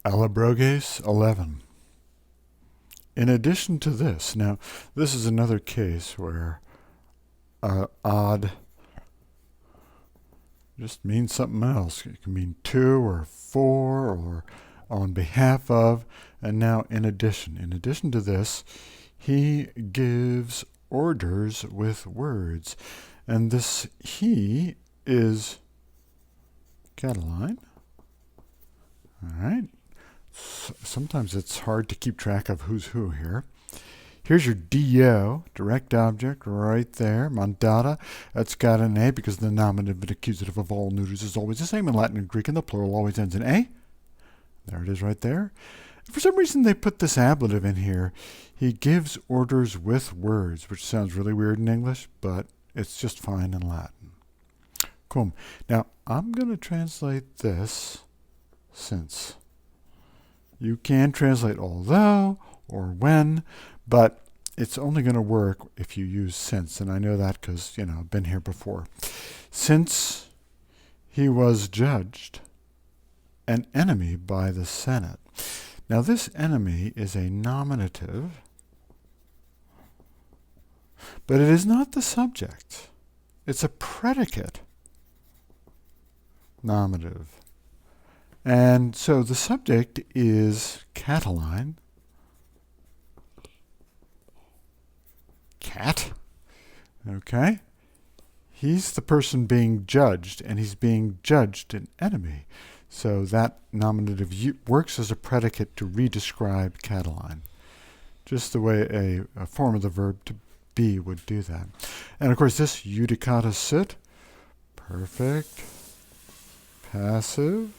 Allobroges 11. In addition to this, now this is another case where odd just means something else. It can mean to or for or on behalf of. And now in addition to this, he gives orders with words. And this he is Cataline. All right. Sometimes it's hard to keep track of who's who here. Here's your DO, direct object, right there. Mandata, that's got an A because the nominative and accusative of all neuters is always the same in Latin and Greek, and the plural always ends in A. There it is right there. For some reason, they put this ablative in here. He gives orders with words, which sounds really weird in English, but it's just fine in Latin. Cool. Now, I'm going to translate this since. You can translate although or when, but it's only going to work if you use since, and I know that because, I've been here before. Since he was judged an enemy by the Senate. Now this enemy is a nominative, but it is not the subject. It's a predicate nominative. And so the subject is Cataline. Cat. Okay. He's the person being judged, and he's being judged an enemy. So that nominative works as a predicate to redescribe Cataline, just the way a form of the verb to be would do that. And of course this judicata sit, perfect, passive,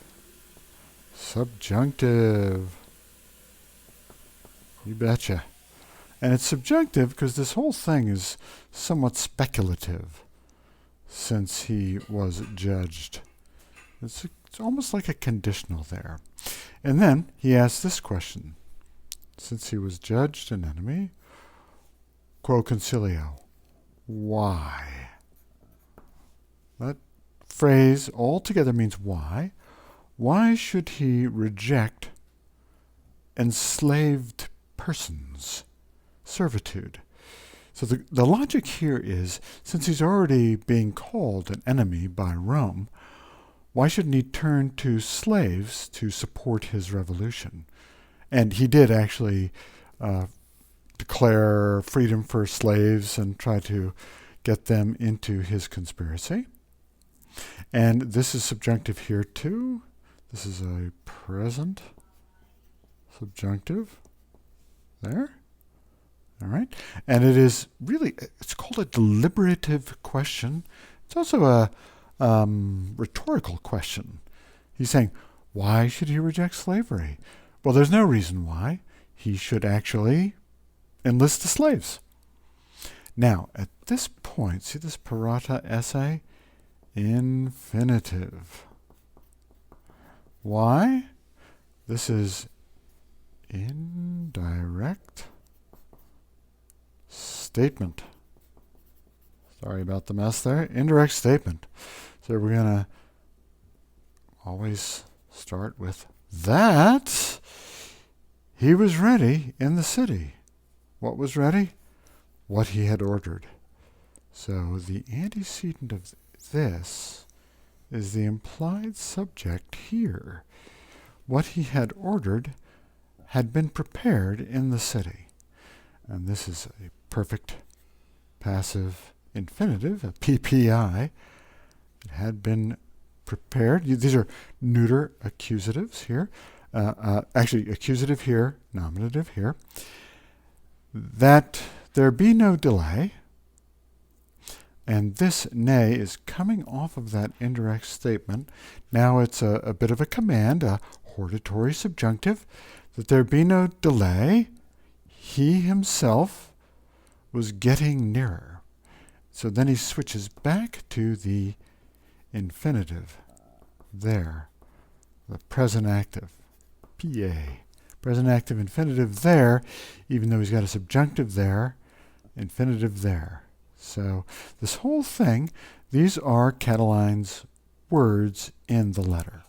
subjunctive. You betcha. And it's subjunctive because this whole thing is somewhat speculative since he was judged. It's almost like a conditional there. And then he asks this question. Since he was judged an enemy, quo concilio, why? That phrase altogether means why. Why should he reject enslaved persons? Servitude. So the logic here is, since he's already being called an enemy by Rome, why shouldn't he turn to slaves to support his revolution? And he did actually declare freedom for slaves and try to get them into his conspiracy. And this is subjunctive here too. This is a present subjunctive there. All right. And it is really, it's called a deliberative question. It's also a rhetorical question. He's saying, why should he reject slavery? Well, there's no reason why. He should actually enlist the slaves. Now, at this point, see this parata essay? Infinitive. Why? This is indirect statement. Sorry about the mess there. Indirect statement. So we're going to always start with that. He was ready in the city. What was ready? What he had ordered. So the antecedent of this is the implied subject here. What he had ordered had been prepared in the city. And this is a perfect passive infinitive, a PPI. It had been prepared. These are neuter accusatives here. Actually, accusative here, nominative here. That there be no delay. And this nay is coming off of that indirect statement. Now it's a bit of a command, a hortatory subjunctive, that there be no delay. He himself was getting nearer. So then he switches back to the infinitive there, the present active, PA. Present active infinitive there, even though he's got a subjunctive there, infinitive there. So this whole thing, these are Cataline's words in the letter.